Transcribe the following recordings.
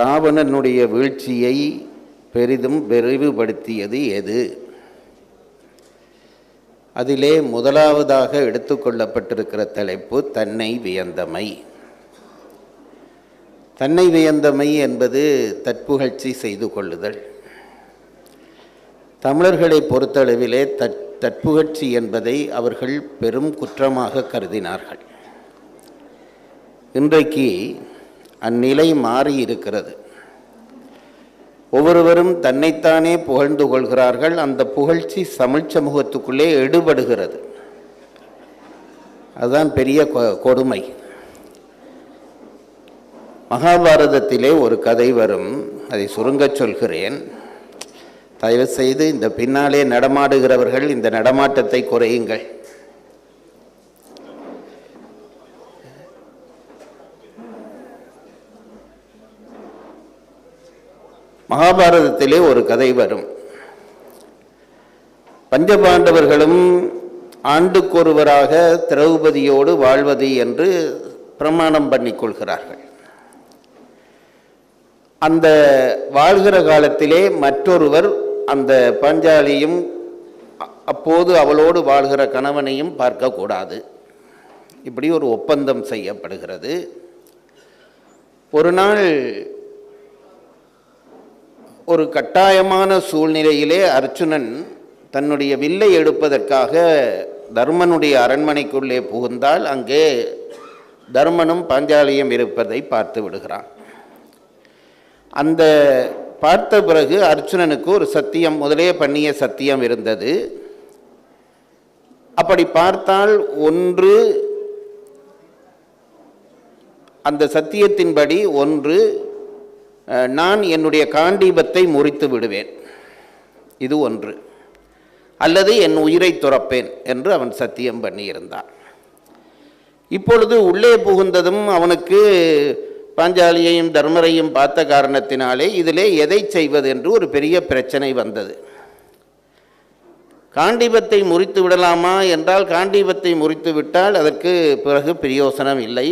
ராவணனுடைய வீழ்ச்சியை பெரிதும் விரிவுபடுத்தியது எது? அதிலே முதலாவதாக எடுத்துக்கொள்ளப்பட்டிருக்கிற தலைப்பு தன்னை வியந்தமை. தன்னை வியந்தமை என்பது தற்புகழ்ச்சி செய்து கொள்ளுதல். தமிழர்களை பொறுத்தளவிலே தற்புகழ்ச்சி என்பதை அவர்கள் பெரும் குற்றமாக கருதினார்கள். இன்றைக்கு அந்நிலை மாறி இருக்கிறது. ஒவ்வொருவரும் தன்னைத்தானே புகழ்ந்து கொள்கிறார்கள். அந்த புகழ்ச்சி தமிழ் சமூகத்துக்குள்ளே எடுபடுகிறது. அதுதான் பெரிய கொடுமை. மகாபாரதத்திலே ஒரு கதை வரும், அதை சுருங்கச் சொல்கிறேன். தயவு செய்து இந்த பின்னாலே நடமாடுகிறவர்கள் இந்த நடமாட்டத்தை குறையுங்கள். மகாபாரதத்திலே ஒரு கதை வரும். பஞ்சபாண்டவர்களும் ஆண்டுக்கொருவராக திரௌபதியோடு வாழ்வது என்று பிரமாணம் பண்ணிக்கொள்கிறார்கள். அந்த வாழ்கிற காலத்திலே மற்றொருவர் அந்த பாஞ்சாலியும் அப்போது அவளோடு வாழ்கிற கணவனையும் பார்க்கக்கூடாது. இப்படி ஒரு ஒப்பந்தம் செய்யப்படுகிறது. ஒரு நாள் ஒரு கட்டாயமான சூழ்நிலையிலே அர்ச்சுனன் தன்னுடைய வில்லை எடுப்பதற்காக தர்மனுடைய அரண்மனைக்குள்ளே புகுந்தால் அங்கே தர்மனும் பாஞ்சாலியும் இருப்பதை பார்த்து விடுகிறான். அந்த பார்த்த பிறகு அர்ச்சுனனுக்கு ஒரு சத்தியம், முதலே பண்ணிய சத்தியம் இருந்தது. அப்படி பார்த்தால் ஒன்று, அந்த சத்தியத்தின்படி ஒன்று, நான் என்னுடைய காண்டீபத்தை முறித்து விடுவேன், இது ஒன்று, அல்லது என் உயிரை துறப்பேன் என்று அவன் சத்தியம் பண்ணியிருந்தான். இப்பொழுது உள்ளே புகுந்ததும் அவனுக்கு பாஞ்சாலியையும் தர்மரையும் பார்த்த காரணத்தினாலே இதிலே எதை செய்வது என்று ஒரு பெரிய பிரச்சனை வந்தது. காண்டீபத்தை முறித்து விடலாமா என்றால், காண்டீபத்தை முறித்து விட்டால் அதற்கு பிறகு பிரயோசனம் இல்லை,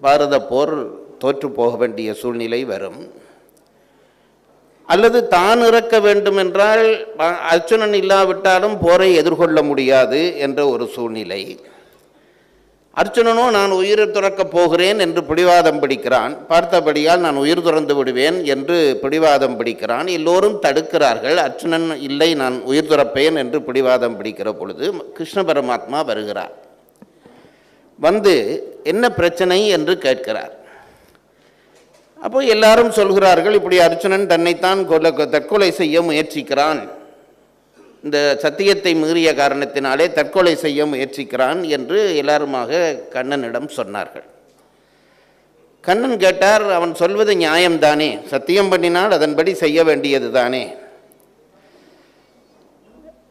பாரத போர் தோற்று போக வேண்டிய சூழ்நிலை வரும். அல்லது தான் இறக்க வேண்டும் என்றால் அர்ச்சுனன் இல்லாவிட்டாலும் போரை எதிர்கொள்ள முடியாது என்ற ஒரு சூழ்நிலை. அர்ச்சுனனோ நான் உயிர் துறக்கப் போகிறேன் என்று பிடிவாதம் பிடிக்கிறான். பார்த்தபடியால் நான் உயிர் துறந்து விடுவேன் என்று பிடிவாதம் பிடிக்கிறான். எல்லோரும் தடுக்கிறார்கள். அர்ச்சுனன் இல்லை, நான் உயிர் துறப்பேன் என்று பிடிவாதம் பிடிக்கிற பொழுது கிருஷ்ண பரமாத்மா வருகிறார். வந்து என்ன பிரச்சனை என்று கேட்கிறார். அப்போ எல்லாரும் சொல்கிறார்கள், இப்படி அர்ச்சுனன் தன்னைத்தான் தற்கொலை செய்ய முயற்சிக்கிறான், இந்த சத்தியத்தை மீறிய காரணத்தினாலே தற்கொலை செய்ய முயற்சிக்கிறான் என்று எல்லாருமாக கண்ணனிடம் சொன்னார்கள். கண்ணன் கேட்டார், அவன் சொல்வது நியாயம்தானே, சத்தியம் பண்ணினால் அதன்படி செய்ய வேண்டியது தானே.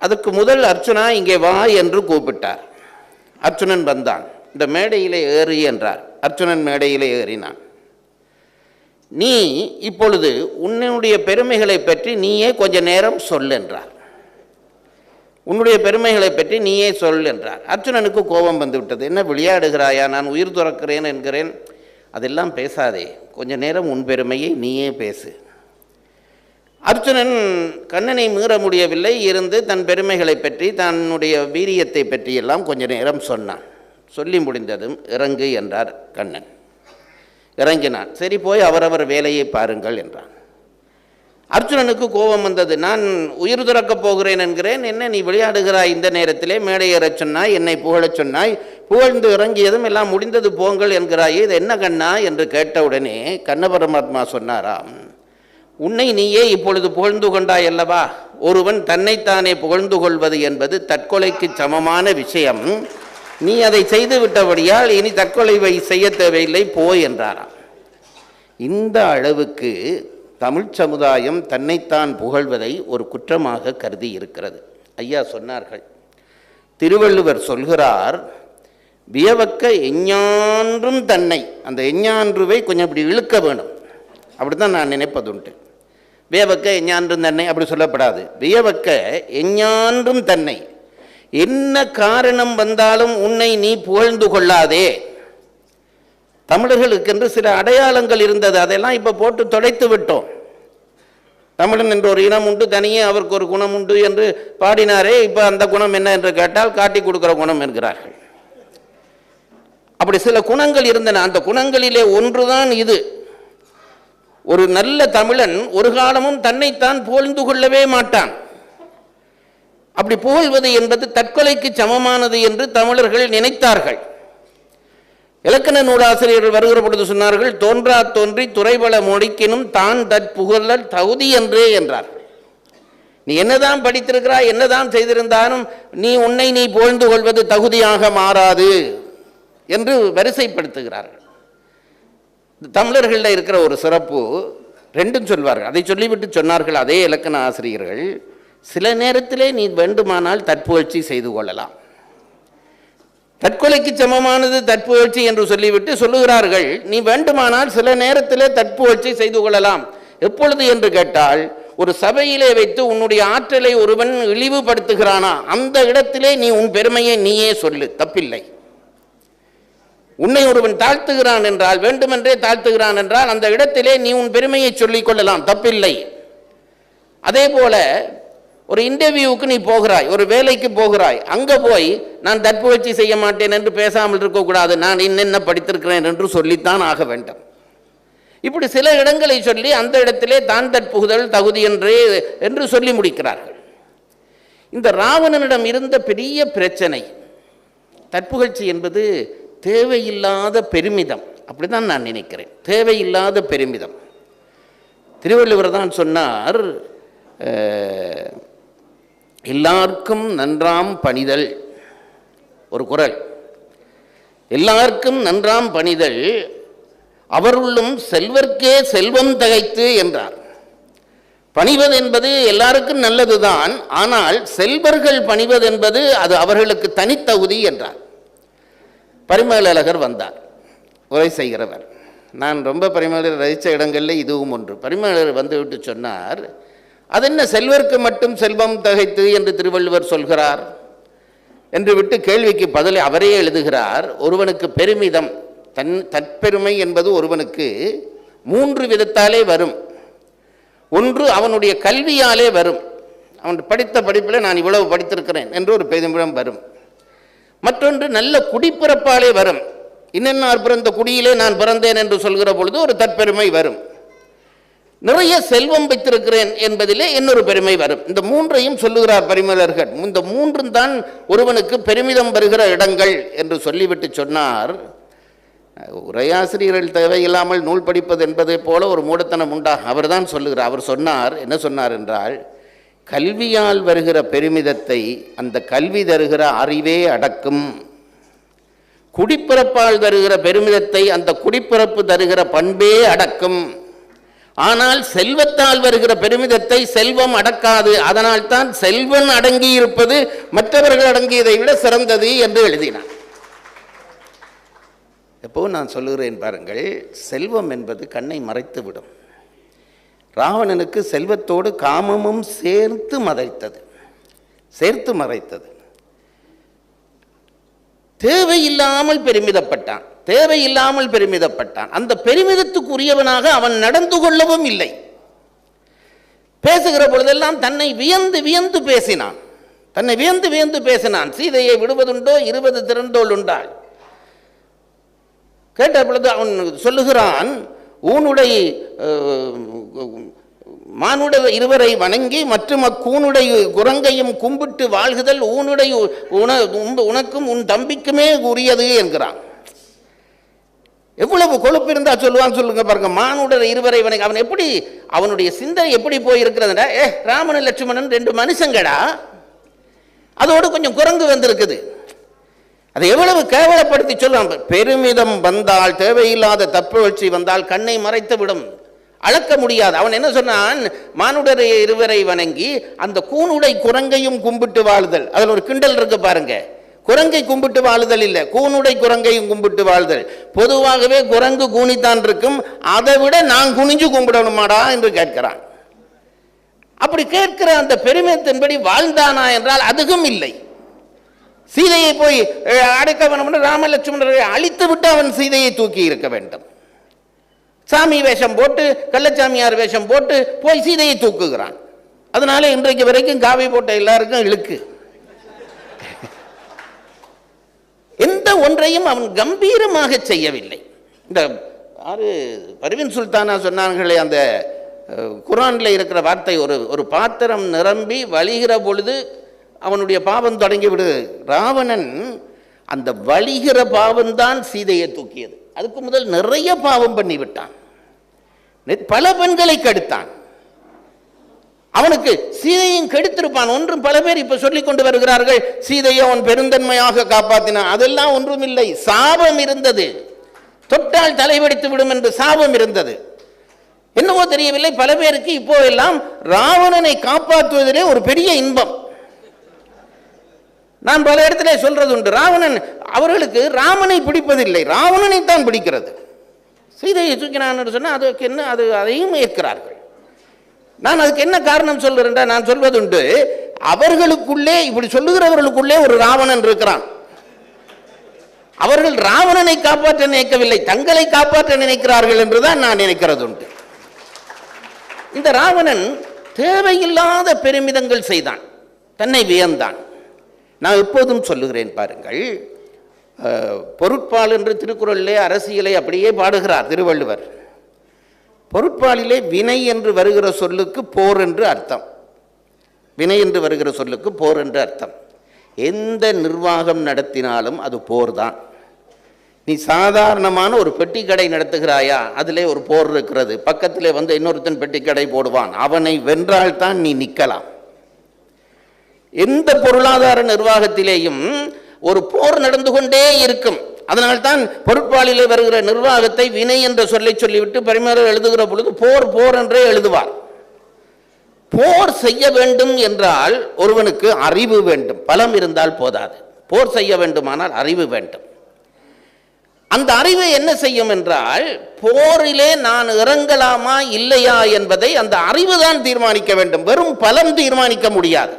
அதுக்கு முதல் அர்ச்சுனா இங்கே வா என்று கூப்பிட்டார். அர்ச்சுனன் வந்தான். இந்த மேடையிலே ஏறி என்றார். அர்ச்சுனன் மேடையிலே ஏறினான். நீ இப்பொழுது உன்னுடைய பெருமைகளை பற்றி நீயே கொஞ்ச நேரம் சொல் என்றார். உன்னுடைய பெருமைகளை பற்றி நீயே சொல் என்றார். அர்ச்சுனனுக்கு கோபம் வந்து விட்டது. என்ன விளையாடுகிறாயா, நான் உயிர் துறக்கிறேன் என்கிறேன், அதெல்லாம் பேசாதே, கொஞ்ச நேரம் உன் பெருமையை நீயே பேசு. அர்ச்சுனன் கண்ணனை மீற முடியவில்லை, இருந்து தன் பெருமைகளை பற்றி தன்னுடைய வீரியத்தை பற்றி எல்லாம் கொஞ்ச நேரம் சொன்னான். சொல்லி முடிந்ததும் இறங்கு என்றார் கண்ணன். இறங்கினான். சரி, போய் அவரவர் வேலையை பாருங்கள் என்றான். அர்ச்சுனனுக்கு கோபம் வந்தது. நான் உயிர் துறக்கப் போகிறேன் என்கிறேன், என்ன நீ விளையாடுகிறாய், இந்த நேரத்திலே மேடையேறச் சொன்னாய், என்னை புகழச் சொன்னாய், புகழ்ந்து இறங்கியதும் எல்லாம் முடிந்தது போங்கள் என்கிறாயே, இது என்ன கண்ணா என்று கேட்டவுடனே கண்ண பரமாத்மா சொன்னாராம், உன்னை நீயே இப்பொழுது புகழ்ந்து கொண்டாய் அல்லவா, ஒருவன் தன்னைத்தானே புகழ்ந்து கொள்வது என்பது தற்கொலைக்கு சமமான விஷயம், நீ அதை செய்து விட்டபடியால் இனி தற்கொலை செய்ய தேவையில்லை, போய் என்றாராம். இந்த அளவுக்கு தமிழ் சமுதாயம் தன்னைத்தான் புகழ்வதை ஒரு குற்றமாக கருதி இருக்கிறது. ஐயா சொன்னார்கள், திருவள்ளுவர் சொல்கிறார், வியவக்க எஞ்ஞான்றும் தன்னை, அந்த எஞ்ஞான்றுவை கொஞ்சம் இப்படி இழுக்க வேணும், அப்படித்தான் நான் நினைப்பதுண்டு. வியவக்க எஞ்ஞான்றும் தன்னை அப்படி சொல்லப்படாது. வியவக்க எஞ்ஞான்றும் தன்னை, என்ன காரணம் வந்தாலும் உன்னை நீ புகழ்ந்து கொள்ளாதே, தமிழர்களுக்கென்று சில அடையாளங்கள் இருந்தது, அதெல்லாம் இப்போ போட்டு தொலைத்து விட்டோம். தமிழன் என்ற ஒரு இனம் உண்டு, தனியே அவருக்கு ஒரு குணம் உண்டு என்று பாடினாரே, இப்போ அந்த குணம் என்ன என்று கேட்டால் காட்டி கொடுக்கிற குணம் என்கிறார்கள். அப்படி சில குணங்கள் இருந்தன. அந்த குணங்களிலே ஒன்றுதான் இது. ஒரு நல்ல தமிழன் ஒரு காலமும் தன்னைத்தான் புகழ்ந்து கொள்ளவே மாட்டான். அப்படி புகழ்வது என்பது தற்கொலைக்கு சமமானது என்று தமிழர்கள் நினைத்தார்கள். இலக்கண நூலாசிரியர்கள் வருகிற பொழுது சொன்னார்கள், தோன்றா தோன்றி துறைபல மொழிக்கினும் தான் தற்புகழல் தகுதி என்றே என்றார்கள். நீ என்னதான் படித்திருக்கிறாய், என்னதான் செய்திருந்தாலும் உன்னை நீ புகழ்ந்து கொள்வது தகுதியாக மாறாது என்று வரிசைப்படுத்துகிறார்கள். தமிழர்களில் இருக்கிற ஒரு சிறப்பு ரெண்டும் சொல்வார்கள். அதை சொல்லிவிட்டு சொன்னார்கள் அதே இலக்கண ஆசிரியர்கள், சில நேரத்திலே நீ வேண்டுமானால் தற்புகழ்ச்சி செய்து கொள்ளலாம். தற்கொலைக்கு சமமானது தற்புகழ்ச்சி என்று சொல்லிவிட்டு சொல்லுகிறார்கள், நீ வேண்டுமானால் சில நேரத்திலே தற்புகழ்ச்சி செய்து கொள்ளலாம். எப்பொழுது என்று கேட்டால், ஒரு சபையிலே வைத்து உன்னுடைய ஆற்றலை ஒருவன் இழிவுபடுத்துகிறானா, அந்த இடத்திலே நீ உன் பெருமையை நீயே சொல்லு, தப்பில்லை. உன்னை ஒருவன் தாழ்த்துகிறான் என்றால், வேண்டுமென்றே தாழ்த்துகிறான் என்றால், அந்த இடத்திலே நீ உன் பெருமையை சொல்லிக் கொள்ளலாம், தப்பில்லை. அதே போல ஒரு இன்டர்வியூவுக்கு நீ போகிறாய், ஒரு வேலைக்கு போகிறாய், அங்கே போய் நான் தற்புகழ்ச்சி செய்ய மாட்டேன் என்று பேசாமல் இருக்கக்கூடாது, நான் என்னென்ன படித்திருக்கிறேன் என்று சொல்லித்தான் ஆக வேண்டும். இப்படி சில இடங்களை சொல்லி அந்த இடத்திலே தான் தற்புகுதல் தகுதி என்று சொல்லி முடிக்கிறார்கள். இந்த ராவணனிடம் இருந்த பெரிய பிரச்சனை தற்புகழ்ச்சி என்பது தேவையில்லாத பெருமிதம். அப்படிதான் நான் நினைக்கிறேன், தேவையில்லாத பெருமிதம். திருவள்ளுவர் தான் சொன்னார், எல்லாருக்கும் நன்றாம் பணிதல். ஒரு குறள், எல்லாருக்கும் நன்றாம் பணிதல் அவருள்ளும் செல்வர்க்கே செல்வம் தகைத்து என்றார். பணிவது என்பது எல்லாருக்கும் நல்லதுதான், ஆனால் செல்வர்கள் பணிவது என்பது அது அவர்களுக்கு தனித்தகுதி என்றார். பரிமேலழகர் வந்தார், உரை செய்கிறவர். நான் ரொம்ப பரிமேலழகர் ரசித்த இடங்களில் இதுவும் ஒன்று. பரிமேலழகர் வந்து விட்டு சொன்னார், அதென்ன செல்வர்க்கு மட்டும் செல்வம் தகைத்து என்று திருவள்ளுவர் சொல்கிறார் என்று விட்டு கேள்விக்கு பதிலை அவரே எழுதுகிறார். ஒருவனுக்கு பெருமிதம், தற்பெருமை என்பது ஒருவனுக்கு 3 விதத்தாலே வரும். ஒன்று அவனுடைய கல்வியாலே வரும், அவன் படித்த படிப்பில் நான் இவ்வளவு படித்திருக்கிறேன் என்று ஒரு பெருமிதம் வரும். மற்றொன்று நல்ல குடிப்பிறப்பாலே வரும், இன்னென்னார் பிறந்த குடியிலே நான் பிறந்தேன் என்று சொல்கிற பொழுது ஒரு தற்பெருமை வரும். நிறைய செல்வம் வைத்திருக்கிறேன் என்பதிலே இன்னொரு பெருமை வரும். இந்த 3ஐயும் சொல்லுகிறார் பரிமேலழகர். இந்த 3 தான் ஒருவனுக்கு பெருமிதம் வருகிற இடங்கள் என்று சொல்லிவிட்டு சொன்னார், உரையாசிரியர்கள் தேவையில்லாமல் நூல் படிப்பது என்பதை போல ஒரு மூடத்தனம் உண்டா? அவர் தான் சொல்லுகிறார். அவர் சொன்னார், என்ன சொன்னார் என்றால், கல்வியால் வருகிற பெருமிதத்தை அந்த கல்வி தருகிற அறிவே அடக்கும். குடிப்பிறப்பால் தருகிற பெருமிதத்தை அந்த குடிப்பிறப்பு தருகிற பண்பே அடக்கும். ஆனால் செல்வத்தால் வருகிற பெருமிதத்தை செல்வம் அடக்காது. அதனால் தான் செல்வன் அடங்கி இருப்பது மற்றவர்கள் அடங்கியதை விட சிறந்தது என்று எழுதினார். எப்போ நான் சொல்லுகிறேன் பாருங்கள், செல்வம் என்பது கண்ணை மறைத்து விடும். ராவணனுக்கு செல்வத்தோடு காமமும் சேர்த்து மறைத்தது. தேவையில்லாமல் பெருமிதப்பட்டான். அந்த பெருமிதத்துக்குரியவனாக அவன் நடந்து கொள்ளவும் இல்லை. பேசுகிற பொழுதெல்லாம் தன்னை வியந்து பேசினான். சீதையை விடுவதுண்டோ 20 திறந்தோள் உண்டாள். கேட்ட பொழுது அவன் சொல்லுகிறான், ஊனுடைய மானுடைய இருவரை வணங்கி மற்றும் அக்கூனுடைய குரங்கையும் கும்பிட்டு வாழ்குதல் ஊனுடைய உனக்கும் உன் தம்பிக்குமே உரியது என்கிறான். எவ்வளவு கொழுப்பு இருந்தா சொல்லுவான்னு சொல்லுங்க பாருங்க. மானுடைய இருவரை வணங்கி, அவன் எப்படி, அவனுடைய சிந்தனை எப்படி போயிருக்கிறதுடா, ராமன் லட்சுமணன் 2 மனுஷங்கடா, அதோடு கொஞ்சம் குரங்கு வந்திருக்குது. அதை எவ்வளவு கேவலப்படுத்தி சொல்லுவான். பெருமிதம் வந்தால், தேவையில்லாத தப்புவழ்ச்சி வந்தால் கண்ணை மறைத்து விடும், அளக்க முடியாது. அவன் என்ன சொன்னான், மானுடரை இருவரை வணங்கி அந்த கூனுடை குரங்கையும் கும்பிட்டு வாழுதல். அதில் ஒரு கிண்டல் இருக்கு பாருங்க. குரங்கை கும்பிட்டு வாழுதல் இல்லை, கூனுடை குரங்கையும் கும்பிட்டு வாழ்தல். பொதுவாகவே குரங்கு கூனித்தான் இருக்கும், அதை விட நான் குனிஞ்சு கும்பிடணுமாடா என்று கேட்கிறான். அப்படி கேட்கிற அந்த பெருமிதத்தின்படி வாழ்ந்தானா என்றால் அதுவும் இல்லை. சீதையை போய் அடைக்க வேண்டும், ராமலட்சுமணரை அழித்து விட்டு அவன் சீதையை தூக்கி இருக்க வேண்டும். சாமி வேஷம் போட்டு, கள்ளச்சாமியார் வேஷம் போட்டு போய் சீதையை தூக்குகிறான். அதனால இன்றைக்கு வரைக்கும் காவி போட்ட எல்லாருக்கும் இழுக்கு. எந்த ஒன்றையும் அவன் கம்பீரமாக செய்யவில்லை. இந்த பர்வீன் சுல்தானா சொன்னார்களே, அந்த குர்ஆனில் இருக்கிற வார்த்தை, ஒரு பாத்திரம் நிரம்பி வழிகிற பொழுது அவனுடைய பாவம் தொடங்கி விடு. ராவணன் அந்த வழிகிற பாவம்தான் சீதையை தூக்கியது. அதுக்கு முதல் நிறைய பாவம் பண்ணிவிட்டான், பல பெண்களை கெடுத்தான். அவனுக்கு சீதையும் கெடுத்திருப்பான். ஒன்றும் பல பேர் இப்ப சொல்லிக் கொண்டு வருகிறார்கள், சீதையை அவன் பெருந்தன்மையாக காப்பாற்றினான். அதெல்லாம் ஒன்றும் இல்லை, சாபம் இருந்தது. தொட்டால் தலைவெடித்து விடும் என்று சாபம் இருந்தது. என்னவோ தெரியவில்லை, பல பேருக்கு இப்போ எல்லாம் ராவணனை காப்பாற்றுவதிலே ஒரு பெரிய இன்பம். நான் பல இடத்துல சொல்றது உண்டு, ராவணன் அவர்களுக்கு ராமனை பிடிப்பதில்லை, ராவணனை தான் பிடிக்கிறது. சீதையை தூக்கினான்னு சொன்னா அதுக்கு என்ன, அதையும் ஏற்கிறார்கள். நான் அதுக்கு என்ன காரணம் சொல்றேன், நான் சொல்வதுண்டு, அவர்களுக்குள்ளே இப்படி சொல்லுகிறவர்களுக்குள்ளே ஒரு ராவணன் இருக்கிறான். அவர்கள் ராவணனை காப்பாற்ற நினைக்கவில்லை, தங்களை காப்பாற்ற நினைக்கிறார்கள் என்றுதான் நான் நினைக்கிறது உண்டு. இந்த ராவணன் தேவையில்லாத பெருமிதங்கள் செய்தான், தன்னை வியந்தான். நான் எப்போதும் சொல்லுகிறேன் பாருங்கள், பொருட்பால் என்று திருக்குறளிலே அரசியலை அப்படியே பாடுகிறார் திருவள்ளுவர். பொருட்பாலிலே வினை என்று வருகிற சொல்லுக்கு போர் என்று அர்த்தம். வினை என்று வருகிற சொல்லுக்கு போர் என்று அர்த்தம். எந்த நிர்வாகம் நடத்தினாலும் அது போர் தான். நீ சாதாரணமான ஒரு பெட்டி கடை நடத்துகிறாயா, அதிலே ஒரு போர் இருக்கிறது. பக்கத்திலே வந்து இன்னொருத்தன் பெட்டி கடை போடுவான், அவனை வென்றால்தான் நீ நிற்கலாம். எந்த பொருளாதார நிர்வாகத்திலேயும் ஒரு போர் நடந்து கொண்டே இருக்கும். அதனால்தான் பொருட்பாலிலே வருகிற நிர்வாகத்தை வினை என்ற சொல்லை சொல்லிவிட்டு பரிமாறர் எழுதுகிற பொழுது போர் போர் என்றே எழுதுவார். போர் செய்ய வேண்டும் என்றால் ஒருவனுக்கு அறிவு வேண்டும், பலம் இருந்தால் போதாது. போர் செய்ய வேண்டுமானால் அறிவு வேண்டும். அந்த அறிவு என்ன செய்யும் என்றால், போரிலே நான் இறங்கலாமா இல்லையா என்பதை அந்த அறிவு தான் தீர்மானிக்க வேண்டும், வெறும் பலம் தீர்மானிக்க முடியாது.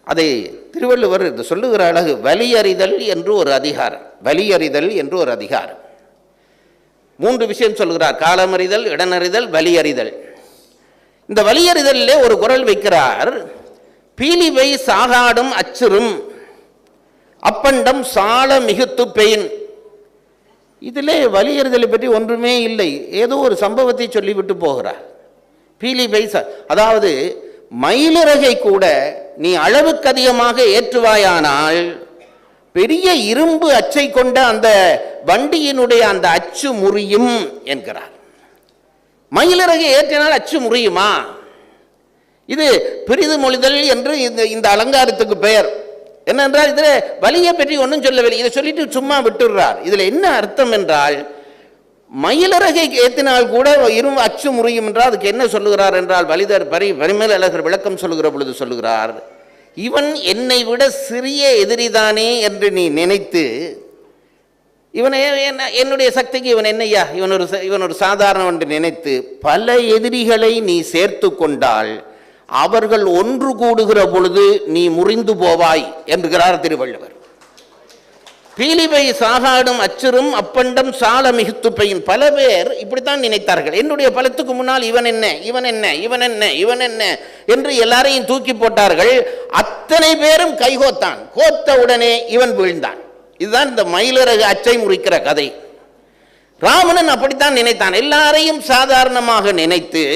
அதை திருவள்ளுவர் சொல்லுகிற அழகு, வலியறிதல் என்று ஒரு அதிகாரம். வலியறிதல் என்று ஒரு அதிகாரம் 3 விஷயம் சொல்கிறார்: காலமறிதல், இடனறிதல், வலியறிதல். இந்த வலியறிதலிலே ஒரு குறள் வைக்கிறார்: பீலிவை சாகாடும் அச்சுறும் அப்பண்டம் சால மிகுத்து பெயின். இதிலே வலியறிதலை பற்றி ஒன்றுமே இல்லை, ஏதோ ஒரு சம்பவத்தை சொல்லிவிட்டு போகிறார். பீலிவை, அதாவது மயிலிறகை கூட நீ அளவுக்கு அதிகமாக ஏற்றுவாயானால் பெரிய இரும்பு அச்சை கொண்ட அந்த வண்டியினுடைய அந்த அச்சு முறியும் என்கிறார். மயிலிறகை ஏற்றினால் அச்சு முறியுமா? இது பிரிது மொழிதல் என்று இந்த அலங்காரத்துக்கு பெயர். என்னென்றால் இதில் வலியை பற்றி ஒன்றும் சொல்லவில்லை, இதை சொல்லிட்டு சும்மா விட்டுடுறார். இதில் என்ன அர்த்தம் என்றால், மயிலிறகை ஏற்றினால் கூட இரும்பு அச்சு முறியும் என்றால் அதுக்கு என்ன சொல்லுகிறார் என்றால், பரிமேல் அழகர் விளக்கம் சொல்லுகிற பொழுது சொல்லுகிறார், இவன் என்னை விட சிறிய எதிரிதானே என்று நீ நினைத்து, இவன் என்னுடைய சக்திக்கு இவன் என்னையா, இவன் ஒரு சாதாரண என்று நினைத்து பல எதிரிகளை நீ சேர்த்து கொண்டால் அவர்கள் ஒன்று கூடுகிற பொழுது நீ முறிந்து போவாய் என்கிறார் திருவள்ளுவர். பீலிவை சாகாடும் அச்சுறும் அப்பண்டம் சால மிகுத்து பெயின். பல பேர் இப்படித்தான் நினைத்தார்கள், என்னுடைய பலத்துக்கு முன்னால் இவன் என்ன, இவன் என்ன, இவன் என்ன, இவன் என்ன என்று எல்லாரையும் தூக்கி போட்டார்கள். அத்தனை பேரும் கைகோத்தான், கோத்த உடனே இவன் வீழ்ந்தான். இதுதான் இந்த மயிலிறகு அச்சை முறிக்கிற கதை. ராவணன் அப்படித்தான் நினைத்தான், எல்லாரையும் சாதாரணமாக நினைத்து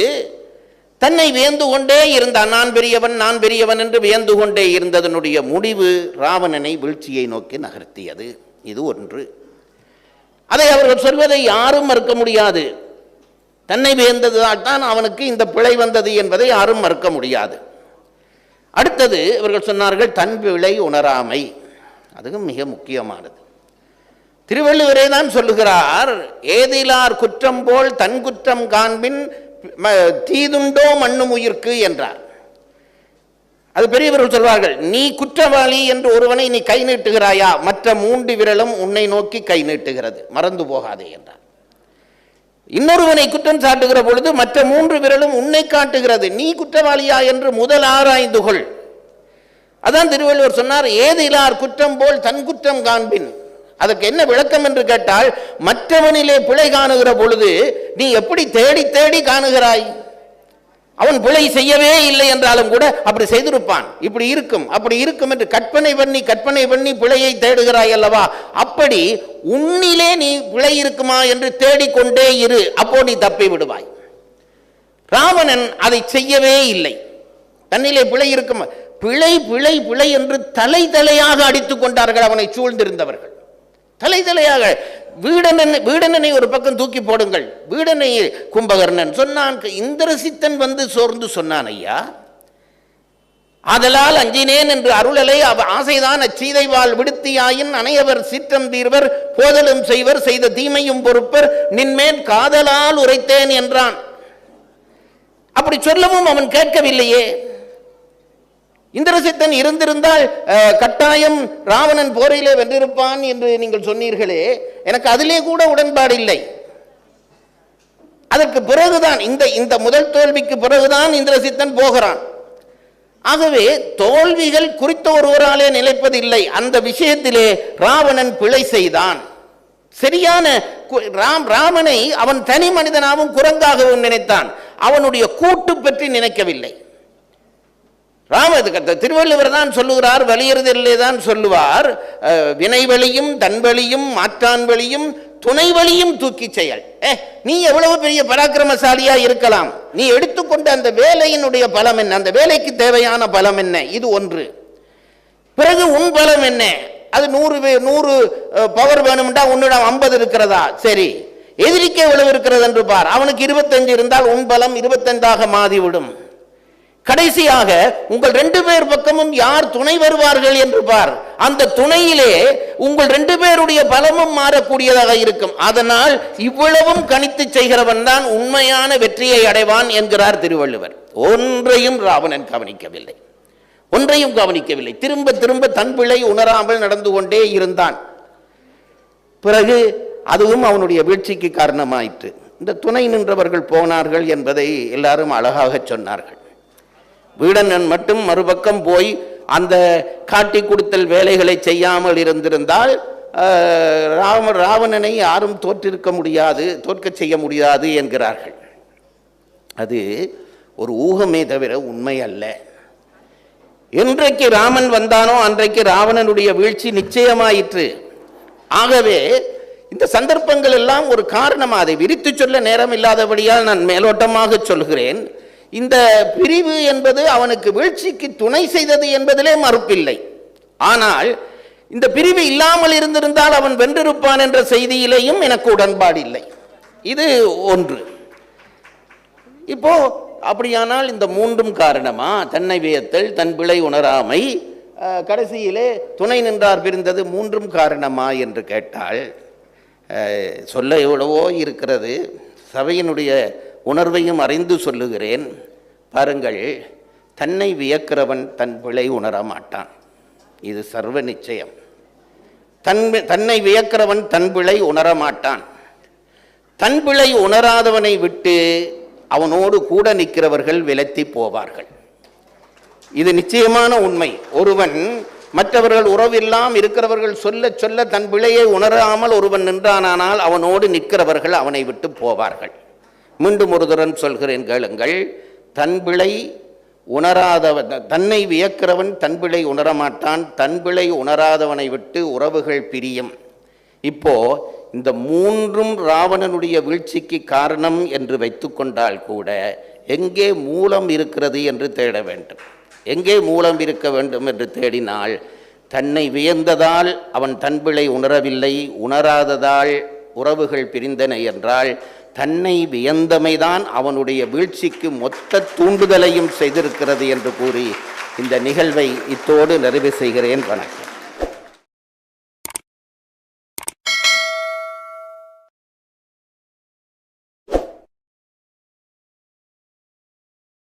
தன்னை வியந்து கொண்டே இருந்தான். நான் பெரியவன், நான் பெரியவன் என்று வியந்து கொண்டே இருந்ததனுடைய முடிவு ராவணனை வீழ்ச்சியை நோக்கி நகர்த்தியது. இது ஒன்று. அதை அவர்கள் சொல்வதை யாரும் மறுக்க முடியாது. தன்னை வியந்ததால் தான் அவனுக்கு இந்த பிழை வந்தது என்பதை யாரும் மறுக்க முடியாது. அடுத்தது அவர்கள் சொன்னார்கள் தன் பிழை உணராமை. அதுவும் மிக முக்கியமானது. திருவள்ளுவரே தான் சொல்லுகிறார், ஏதிலார் குற்றம் போல் தன் குற்றம் காண்பின் தீதுண்டோ மண்ணும் உயிர்க்கு என்றார். அது பெரியவர்கள் சொல்வார்கள், நீ குற்றவாளி என்று ஒருவனை நீ கை நீட்டுகிறாயா, மற்ற 3 விரலும் உன்னை நோக்கி கை நீட்டுகிறது, மறந்து போகாதே என்றார். இன்னொருவனை குற்றம் சாட்டுகிற பொழுது மற்ற 3 விரலும் உன்னை காட்டுகிறது, நீ குற்றவாளியா என்று முதல் ஆராய்ந்து கொள். அதான் திருவள்ளுவர் சொன்னார், ஏதிலார் குற்றம் போல் தன் குற்றம் காண்பின். அதற்கு என்ன விளக்கம் என்று கேட்டால், மற்றவனிலே பிழை காணுகிற பொழுது நீ எப்படி தேடி தேடி காணுகிறாய்? அவன் பிழை செய்யவே இல்லை என்றாலும் கூட அப்படி செய்திருப்பான், இப்படி இருக்கும் அப்படி இருக்கும் என்று கற்பனை பண்ணி பிழையை தேடுகிறாய் அல்லவா? அப்படி உன்னிலே நீ பிழை இருக்குமா என்று தேடிக்கொண்டே இரு, அப்போ நீ தப்பி விடுவாய். ராவணன் அதை செய்யவே இல்லை. தன்னிலே பிழை இருக்கும், பிழை பிழை பிழை என்று தலை தலையாக அடித்துக் கொண்டார்கள் அவனை சூழ்ந்திருந்தவர்கள். தலை தலையாக வீடனனை ஒரு பக்கம் தூக்கி போடுங்கள். வீடனை கும்பகர்ணன் சொன்னான், இந்திரசித்தன் வந்து சோர்ந்து சொன்னான், ஐயா ஆதலால் அஞ்சினேன் என்று அருளலை ஆசைதான் அச்சீதைவாள் விடுத்தியாயின் அனையவர் சீற்றம் தீர்வர் போதலும் செய்வர் செய்த தீமையும் பொறுப்பர் நின்மேல் காதலால் உரைத்தேன் என்றான். அப்படி சொல்லவும் அவன் கேட்கவில்லையே. இந்திரசித்தன் இருந்திருந்தால் கட்டாயம் ராவணன் போரிலே வென்றிருப்பான் என்று நீங்கள் சொன்னீர்களே, எனக்கு அதிலே கூட உடன்பாடு இல்லை. அதற்கு பிறகுதான் இந்த முதல் தோல்விக்கு பிறகுதான் இந்திரசித்தன் போகிறான். ஆகவே தோல்விகள் குறித்த ஒருவராலே நிலைப்பதில்லை. அந்த விஷயத்திலே ராவணன் பிழை செய்தான். சரியான ராமனை அவன் தனி மனிதனாகவும் குரங்காகவும் நினைத்தான், அவனுடைய கூட்டு பற்றி நினைக்கவில்லை. திருவள்ளுவர் தான் சொல்லுகிறார், வலியுறுதலே தான் சொல்லுவார், வினை வழியும் தன் வழியும் மாற்றான் வழியும் துணை வழியும் தூக்கி செயல். நீ எவ்வளவு பெரிய பராக்கிரமசாலியா இருக்கலாம், நீ எடுத்துக்கொண்ட அந்த வேலையினுடைய பலம் என்ன, அந்த வேலைக்கு தேவையான பலம் என்ன, இது ஒன்று. பிறகு உன் பலம் என்ன, அது 100 பவர் வேணும்டா உன்னிடம் 50 இருக்கிறதா, சரி எதிரிக்கு எவ்வளவு இருக்கிறது என்று பார், அவனுக்கு 25 இருந்தால் உன் பலம் 25ஆக மாறிவிடும். கடைசியாக உங்கள் 2 பேர் பக்கமும் யார் துணை வருவார்கள் என்று பார், அந்த துணையிலே உங்கள் 2 பேருடைய பலமும் மாறக்கூடியதாக இருக்கும். அதனால் இவ்வளவும் கணித்து செய்கிறவன் தான் உண்மையான வெற்றியை அடைவான் என்கிறார் திருவள்ளுவர். ஒன்றையும் ராவணன் கவனிக்கவில்லை, திரும்ப திரும்ப தன் பிழை உணராமல் நடந்து கொண்டே இருந்தான். பிறகு அதுவும் அவனுடைய வீழ்ச்சிக்கு காரணமாயிற்று. இந்த துணை நின்றவர்கள் போனார்கள் என்பதை எல்லாரும் அழகாக சொன்னார்கள். வீடனன் மட்டும் மறுபக்கம் போய் அந்த காட்டி கொடுத்தல் வேலைகளை செய்யாமல் இருந்திருந்தால் ராவணனை யாரும் தோற்க செய்ய முடியாது என்கிறார்கள். அது ஒரு ஊகமே தவிர உண்மை அல்ல. என்றைக்கு ராமன் வந்தானோ அன்றைக்கு ராவணனுடைய வீழ்ச்சி நிச்சயமாயிற்று. ஆகவே இந்த சந்தர்ப்பங்கள் எல்லாம் ஒரு காரணமாக, அதை விரித்து சொல்ல நேரம் இல்லாதபடியால் நான் மேலோட்டமாக சொல்கிறேன். இந்த பிரிவு என்பது அவனுக்கு வீழ்ச்சிக்கு துணை செய்தது என்பதிலே மறுப்பில்லை. ஆனால் இந்த பிரிவு இல்லாமல் இருந்திருந்தால் அவன் வென்றிருப்பான் என்ற செய்தியிலேயும் எனக்கு உடன்பாடு இல்லை. இது ஒன்று. இப்போ அப்படியானால் இந்த 3ம் காரணமா, தன்னை வியத்தல், தன் பிழை உணராமை, கடைசியிலே துணை நின்றார் பிரிந்தது 3ம் காரணமா என்று கேட்டால் சொல்ல எவ்வளவோ இருக்கிறது. சபையினுடைய உணர்வையும் அறிந்து சொல்லுகிறேன். பாருங்கள், தன்னை வியக்கிறவன் தன் பிழை உணர மாட்டான், இது சர்வ நிச்சயம். தன்னை வியக்கிறவன் தன் பிழை உணர மாட்டான். தன் பிழை உணராதவனை விட்டு அவனோடு கூட நிற்கிறவர்கள் விலத்தி போவார்கள். இது நிச்சயமான உண்மை. ஒருவன் மற்றவர்கள் உறவில்லாம் இருக்கிறவர்கள் சொல்ல சொல்ல தன் பிழையை உணராமல் ஒருவன் நின்றானால் அவனோடு நிற்கிறவர்கள் அவனை விட்டு போவார்கள். மீண்டும் ஒரு தரம் சொல்கிறேன், கேளுங்கள். தன் பிழை உணராதவன், தன்னை வியக்கிறவன் தன் பிழை உணரமாட்டான். தன் பிழை உணராதவனை விட்டு உறவுகள் பிரியும். இப்போ இந்த 3ம் ராவணனுடைய வீழ்ச்சிக்கு காரணம் என்று வைத்துக்கொண்டால் கூட எங்கே மூலம் இருக்கிறது என்று தேட வேண்டும். எங்கே மூலம் இருக்க வேண்டும் என்று தேடினால், தன்னை வியந்ததால் அவன் தன் பிழை உணரவில்லை, உணராததால் உறவுகள் பிரிந்தன என்றால் தன்னை வியந்தமைதான் அவனுடைய வீழ்ச்சிக்கு மொத்த தூண்டுதலையும் செய்திருக்கிறது என்று கூறி இந்த நிகழ்வை இத்தோடு நிறைவு செய்கிறேன். வணக்கம்.